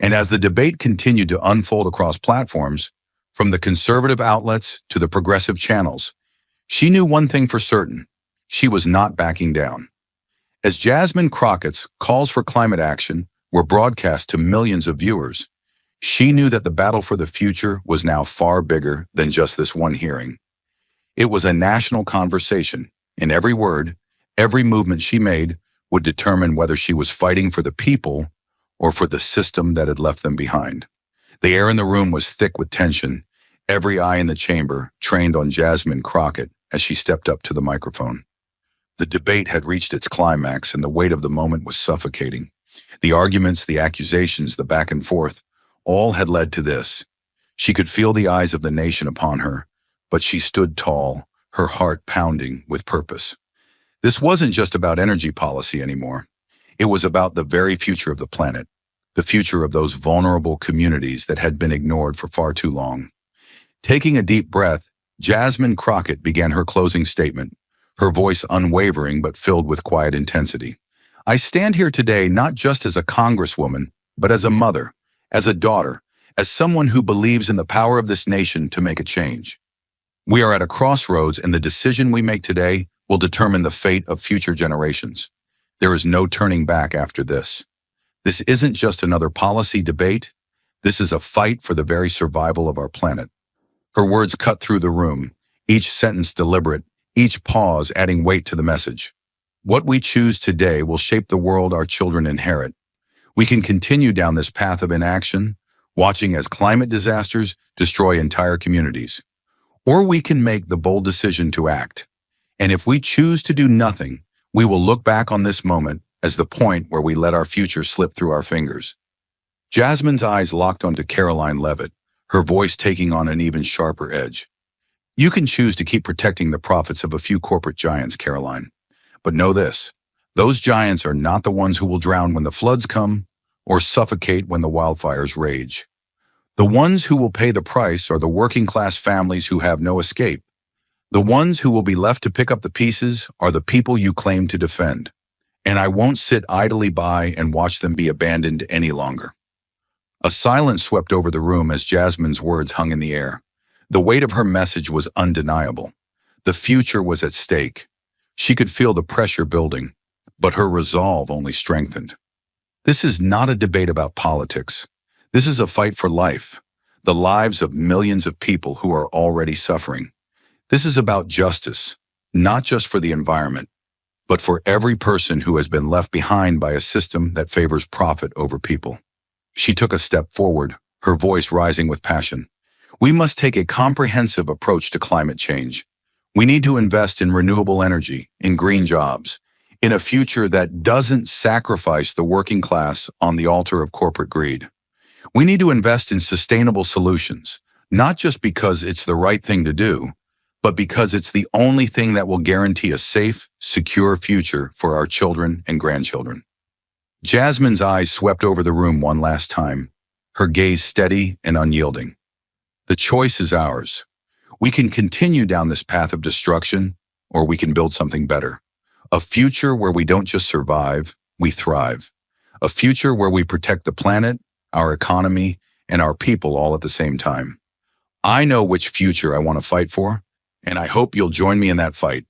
And as the debate continued to unfold across platforms, from the conservative outlets to the progressive channels, she knew one thing for certain: she was not backing down. As Jasmine Crockett's calls for climate action were broadcast to millions of viewers, she knew that the battle for the future was now far bigger than just this one hearing. It was a national conversation, and every word, every movement she made would determine whether she was fighting for the people or for the system that had left them behind. The air in the room was thick with tension, every eye in the chamber trained on Jasmine Crockett as she stepped up to the microphone. The debate had reached its climax, and the weight of the moment was suffocating. The arguments, the accusations, the back and forth, all had led to this. She could feel the eyes of the nation upon her, but she stood tall, her heart pounding with purpose. This wasn't just about energy policy anymore. It was about the very future of the planet, the future of those vulnerable communities that had been ignored for far too long. Taking a deep breath, Jasmine Crockett began her closing statement, her voice unwavering but filled with quiet intensity. I stand here today not just as a congresswoman, but as a mother, as a daughter, as someone who believes in the power of this nation to make a change. We are at a crossroads, and the decision we make today will determine the fate of future generations. There is no turning back after this. This isn't just another policy debate. This is a fight for the very survival of our planet. Her words cut through the room, each sentence deliberate, each pause adding weight to the message. What we choose today will shape the world our children inherit. We can continue down this path of inaction, watching as climate disasters destroy entire communities. Or we can make the bold decision to act. And if we choose to do nothing, we will look back on this moment as the point where we let our future slip through our fingers. Jasmine's eyes locked onto Karoline Leavitt, her voice taking on an even sharper edge. You can choose to keep protecting the profits of a few corporate giants, Karoline. But know this, those giants are not the ones who will drown when the floods come or suffocate when the wildfires rage. The ones who will pay the price are the working-class families who have no escape. The ones who will be left to pick up the pieces are the people you claim to defend. And I won't sit idly by and watch them be abandoned any longer. A silence swept over the room as Jasmine's words hung in the air. The weight of her message was undeniable. The future was at stake. She could feel the pressure building, but her resolve only strengthened. This is not a debate about politics. This is a fight for life, the lives of millions of people who are already suffering. This is about justice, not just for the environment, but for every person who has been left behind by a system that favors profit over people. She took a step forward, her voice rising with passion. We must take a comprehensive approach to climate change. We need to invest in renewable energy, in green jobs, in a future that doesn't sacrifice the working class on the altar of corporate greed. We need to invest in sustainable solutions, not just because it's the right thing to do, but because it's the only thing that will guarantee a safe, secure future for our children and grandchildren. Jasmine's eyes swept over the room one last time, her gaze steady and unyielding. The choice is ours. We can continue down this path of destruction, or we can build something better. A future where we don't just survive, we thrive. A future where we protect the planet, our economy, and our people all at the same time. I know which future I want to fight for, and I hope you'll join me in that fight.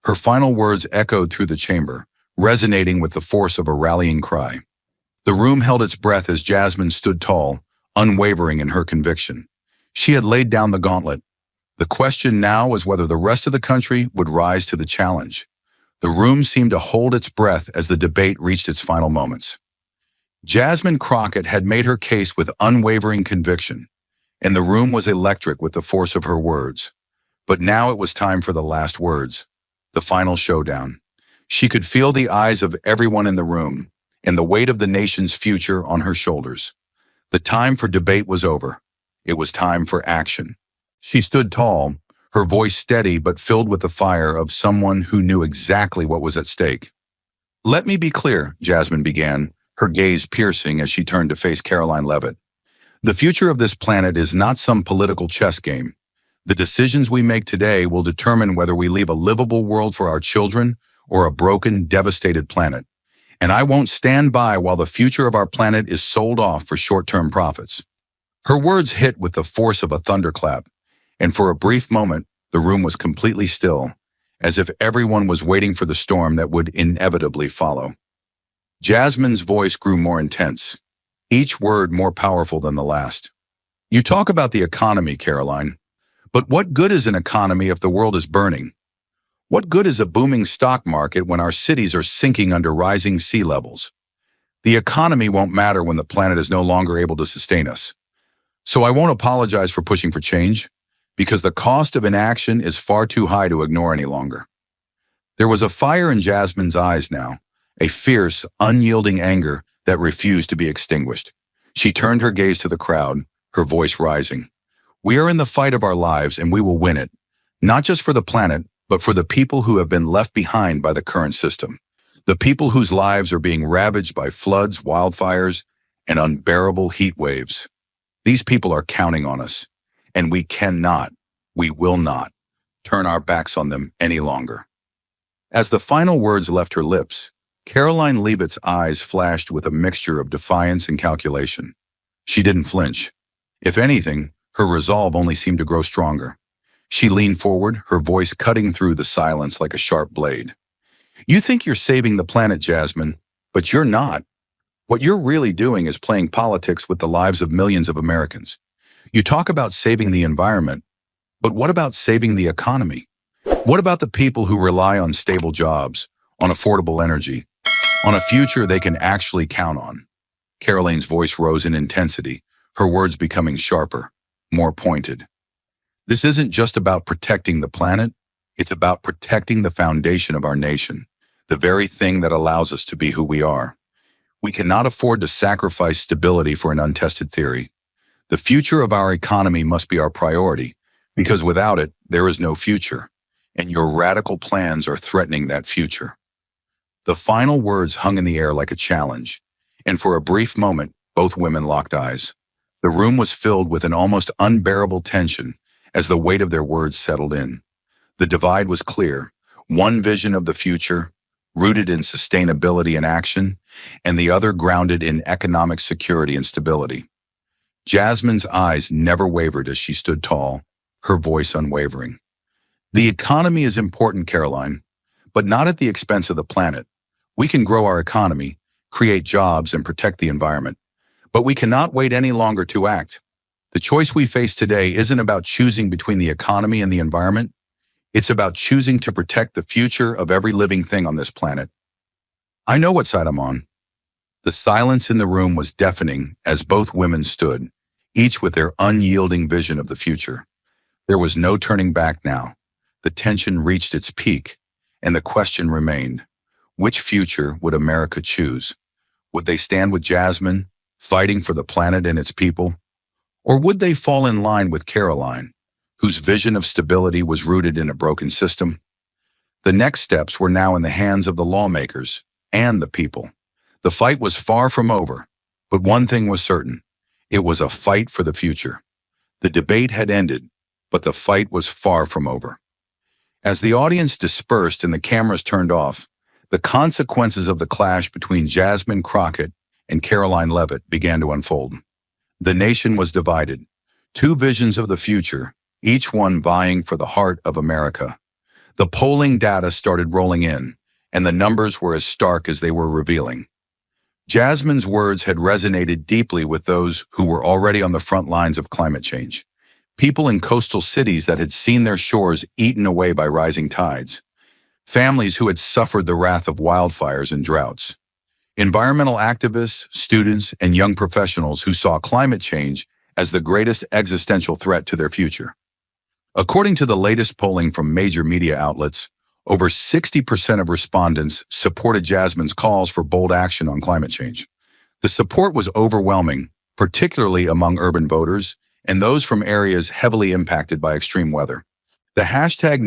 Her final words echoed through the chamber, resonating with the force of a rallying cry. The room held its breath as Jasmine stood tall, unwavering in her conviction. She had laid down the gauntlet. The question now was whether the rest of the country would rise to the challenge. The room seemed to hold its breath as the debate reached its final moments. Jasmine Crockett had made her case with unwavering conviction, and the room was electric with the force of her words. But now it was time for the last words, the final showdown. She could feel the eyes of everyone in the room and the weight of the nation's future on her shoulders. The time for debate was over. It was time for action. She stood tall, her voice steady but filled with the fire of someone who knew exactly what was at stake. Let me be clear, Jasmine began, her gaze piercing as she turned to face Karoline Leavitt. The future of this planet is not some political chess game. The decisions we make today will determine whether we leave a livable world for our children or a broken, devastated planet. And I won't stand by while the future of our planet is sold off for short-term profits. Her words hit with the force of a thunderclap, and for a brief moment, the room was completely still, as if everyone was waiting for the storm that would inevitably follow. Jasmine's voice grew more intense, each word more powerful than the last. You talk about the economy, Karoline, but what good is an economy if the world is burning? What good is a booming stock market when our cities are sinking under rising sea levels? The economy won't matter when the planet is no longer able to sustain us. So I won't apologize for pushing for change, because the cost of inaction is far too high to ignore any longer. There was a fire in Jasmine's eyes now, a fierce, unyielding anger that refused to be extinguished. She turned her gaze to the crowd, her voice rising. We are in the fight of our lives and we will win it, not just for the planet, but for the people who have been left behind by the current system. The people whose lives are being ravaged by floods, wildfires, and unbearable heat waves. These people are counting on us, and we will not, turn our backs on them any longer. As the final words left her lips, Karoline Leavitt's eyes flashed with a mixture of defiance and calculation. She didn't flinch. If anything, her resolve only seemed to grow stronger. She leaned forward, her voice cutting through the silence like a sharp blade. You think you're saving the planet, Jasmine, but you're not. What you're really doing is playing politics with the lives of millions of Americans. You talk about saving the environment, but what about saving the economy? What about the people who rely on stable jobs, on affordable energy, on a future they can actually count on? Karoline's voice rose in intensity, her words becoming sharper, more pointed. This isn't just about protecting the planet, it's about protecting the foundation of our nation, the very thing that allows us to be who we are. We cannot afford to sacrifice stability for an untested theory. The future of our economy must be our priority, because without it, there is no future, and your radical plans are threatening that future. The final words hung in the air like a challenge, and for a brief moment, both women locked eyes. The room was filled with an almost unbearable tension as the weight of their words settled in. The divide was clear, one vision of the future, rooted in sustainability and action, and the other grounded in economic security and stability. Jasmine's eyes never wavered as she stood tall, her voice unwavering. The economy is important, Karoline, but not at the expense of the planet. We can grow our economy, create jobs, and protect the environment, but we cannot wait any longer to act. The choice we face today isn't about choosing between the economy and the environment. It's about choosing to protect the future of every living thing on this planet. I know what side I'm on. The silence in the room was deafening as both women stood, each with their unyielding vision of the future. There was no turning back now. The tension reached its peak, and the question remained, which future would America choose? Would they stand with Jasmine, fighting for the planet and its people? Or would they fall in line with Karoline, whose vision of stability was rooted in a broken system? The next steps were now in the hands of the lawmakers and the people. The fight was far from over, but one thing was certain. It was a fight for the future. The debate had ended, but the fight was far from over. As the audience dispersed and the cameras turned off, the consequences of the clash between Jasmine Crockett and Karoline Leavitt began to unfold. The nation was divided. Two visions of the future, each one vying for the heart of America. The polling data started rolling in, and the numbers were as stark as they were revealing. Jasmine's words had resonated deeply with those who were already on the front lines of climate change. People in coastal cities that had seen their shores eaten away by rising tides. Families who had suffered the wrath of wildfires and droughts. Environmental activists, students, and young professionals who saw climate change as the greatest existential threat to their future. According to the latest polling from major media outlets, over 60% of respondents supported Jasmine's calls for bold action on climate change. The support was overwhelming, particularly among urban voters and those from areas heavily impacted by extreme weather. The hashtag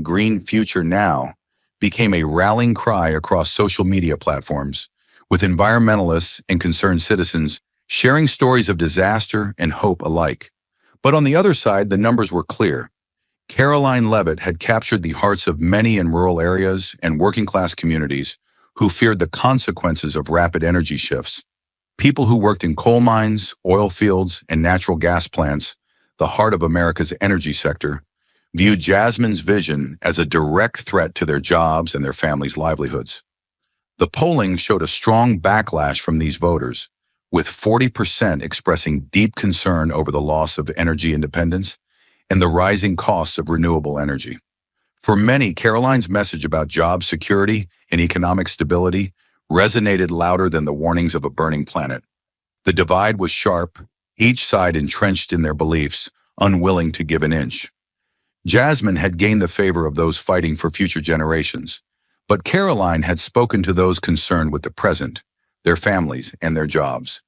#GreenFutureNow became a rallying cry across social media platforms, with environmentalists and concerned citizens sharing stories of disaster and hope alike. But on the other side, the numbers were clear. Karoline Leavitt had captured the hearts of many in rural areas and working-class communities who feared the consequences of rapid energy shifts. People who worked in coal mines, oil fields, and natural gas plants, the heart of America's energy sector, viewed Jasmine's vision as a direct threat to their jobs and their families' livelihoods. The polling showed a strong backlash from these voters, with 40% expressing deep concern over the loss of energy independence and the rising costs of renewable energy. For many, Karoline's message about job security and economic stability resonated louder than the warnings of a burning planet. The divide was sharp, each side entrenched in their beliefs, unwilling to give an inch. Jasmine had gained the favor of those fighting for future generations, but Karoline had spoken to those concerned with the present, their families, and their jobs.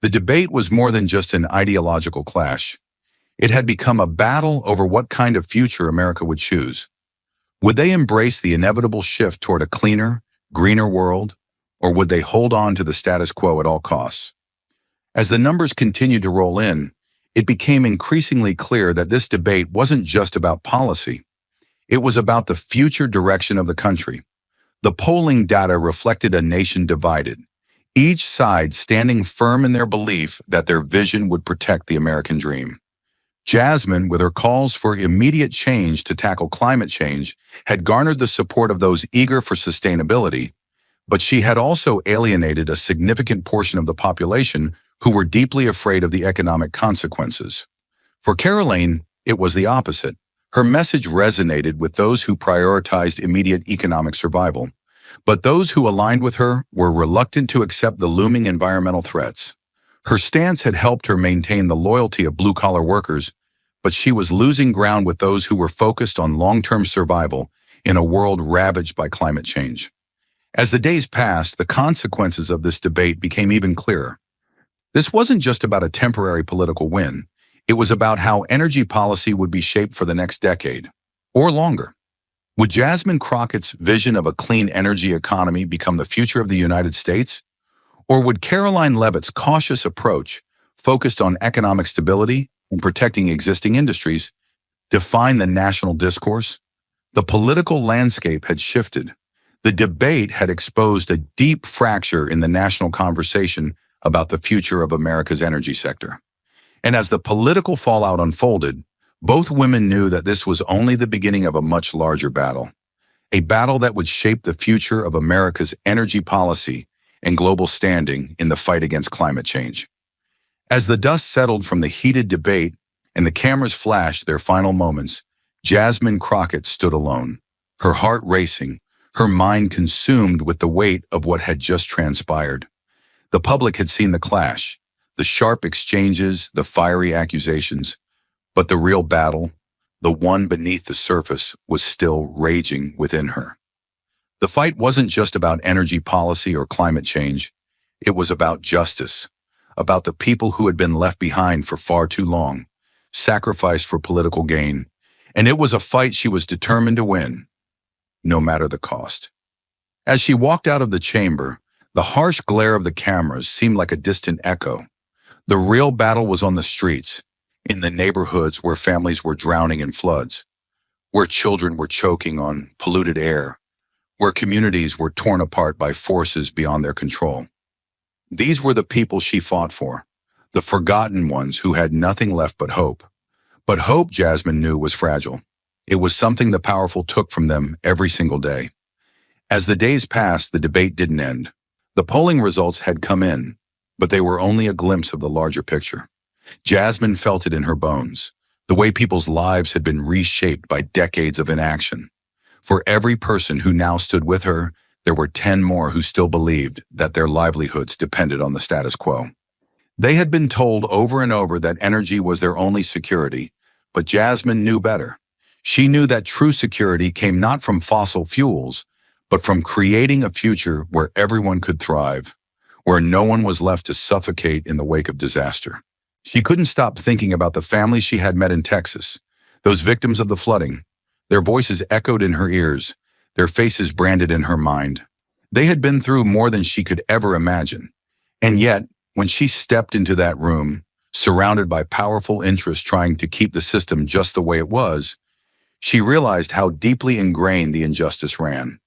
The debate was more than just an ideological clash. It had become a battle over what kind of future America would choose. Would they embrace the inevitable shift toward a cleaner, greener world, or would they hold on to the status quo at all costs? As the numbers continued to roll in, it became increasingly clear that this debate wasn't just about policy. It was about the future direction of the country. The polling data reflected a nation divided, each side standing firm in their belief that their vision would protect the American dream. Jasmine, with her calls for immediate change to tackle climate change, had garnered the support of those eager for sustainability, but she had also alienated a significant portion of the population who were deeply afraid of the economic consequences. For Karoline, it was the opposite. Her message resonated with those who prioritized immediate economic survival, but those who aligned with her were reluctant to accept the looming environmental threats. Her stance had helped her maintain the loyalty of blue-collar workers, but she was losing ground with those who were focused on long-term survival in a world ravaged by climate change. As the days passed, the consequences of this debate became even clearer. This wasn't just about a temporary political win. It was about how energy policy would be shaped for the next decade, or longer. Would Jasmine Crockett's vision of a clean energy economy become the future of the United States? Or would Karoline Leavitt's cautious approach, focused on economic stability and protecting existing industries, define the national discourse? The political landscape had shifted. The debate had exposed a deep fracture in the national conversation about the future of America's energy sector. And as the political fallout unfolded, both women knew that this was only the beginning of a much larger battle, a battle that would shape the future of America's energy policy and global standing in the fight against climate change. As the dust settled from the heated debate and the cameras flashed their final moments, Jasmine Crockett stood alone, her heart racing, her mind consumed with the weight of what had just transpired. The public had seen the clash, the sharp exchanges, the fiery accusations, but the real battle, the one beneath the surface, was still raging within her. The fight wasn't just about energy policy or climate change. It was about justice, about the people who had been left behind for far too long, sacrificed for political gain, and it was a fight she was determined to win, no matter the cost. As she walked out of the chamber, the harsh glare of the cameras seemed like a distant echo. The real battle was on the streets, in the neighborhoods where families were drowning in floods, where children were choking on polluted air, where communities were torn apart by forces beyond their control. These were the people she fought for, the forgotten ones who had nothing left but hope. But hope, Jasmine knew, was fragile. It was something the powerful took from them every single day. As the days passed, the debate didn't end. The polling results had come in, but they were only a glimpse of the larger picture. Jasmine felt it in her bones, the way people's lives had been reshaped by decades of inaction. For every person who now stood with her, there were 10 more who still believed that their livelihoods depended on the status quo. They had been told over and over that energy was their only security, but Jasmine knew better. She knew that true security came not from fossil fuels, but from creating a future where everyone could thrive, where no one was left to suffocate in the wake of disaster. She couldn't stop thinking about the families she had met in Texas, those victims of the flooding. Their voices echoed in her ears, their faces branded in her mind. They had been through more than she could ever imagine. And yet, when she stepped into that room, surrounded by powerful interests trying to keep the system just the way it was, she realized how deeply ingrained the injustice ran.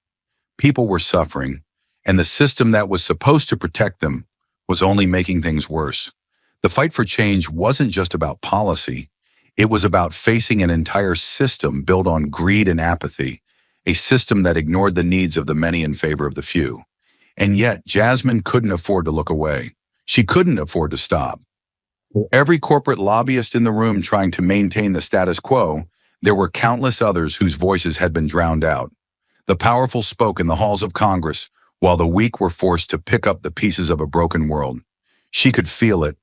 People were suffering, and the system that was supposed to protect them was only making things worse. The fight for change wasn't just about policy. It was about facing an entire system built on greed and apathy, a system that ignored the needs of the many in favor of the few. And yet, Jasmine couldn't afford to look away. She couldn't afford to stop. For every corporate lobbyist in the room trying to maintain the status quo, there were countless others whose voices had been drowned out. The powerful spoke in the halls of Congress, while the weak were forced to pick up the pieces of a broken world. She could feel it,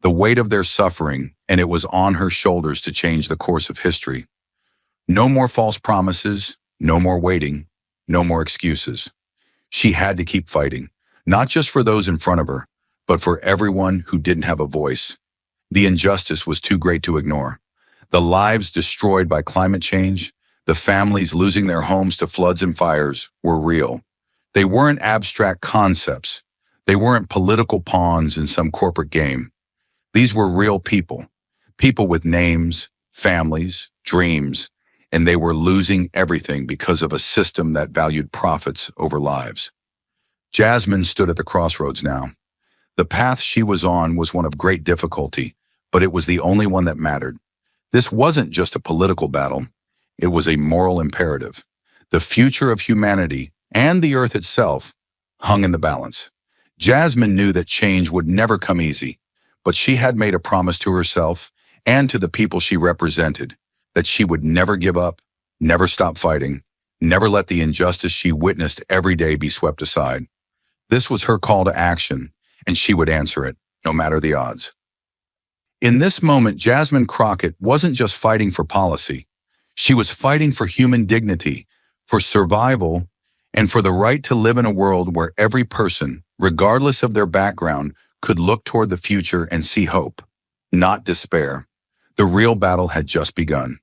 the weight of their suffering, and it was on her shoulders to change the course of history. No more false promises, no more waiting, no more excuses. She had to keep fighting, not just for those in front of her, but for everyone who didn't have a voice. The injustice was too great to ignore. The lives destroyed by climate change, the families losing their homes to floods and fires, were real. They weren't abstract concepts. They weren't political pawns in some corporate game. These were real people, people with names, families, dreams, and they were losing everything because of a system that valued profits over lives. Jasmine stood at the crossroads now. The path she was on was one of great difficulty, but it was the only one that mattered. This wasn't just a political battle. It was a moral imperative. The future of humanity and the earth itself hung in the balance. Jasmine knew that change would never come easy, but she had made a promise to herself and to the people she represented that she would never give up, never stop fighting, never let the injustice she witnessed every day be swept aside. This was her call to action, and she would answer it, no matter the odds. In this moment, Jasmine Crockett wasn't just fighting for policy. She was fighting for human dignity, for survival, and for the right to live in a world where every person, regardless of their background, could look toward the future and see hope, not despair. The real battle had just begun.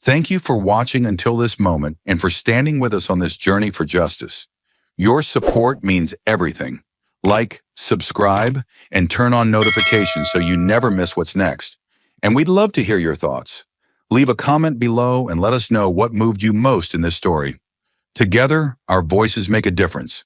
Thank you for watching until this moment and for standing with us on this journey for justice. Your support means everything. Like, subscribe, and turn on notifications so you never miss what's next. And we'd love to hear your thoughts. Leave a comment below and let us know what moved you most in this story. Together, our voices make a difference.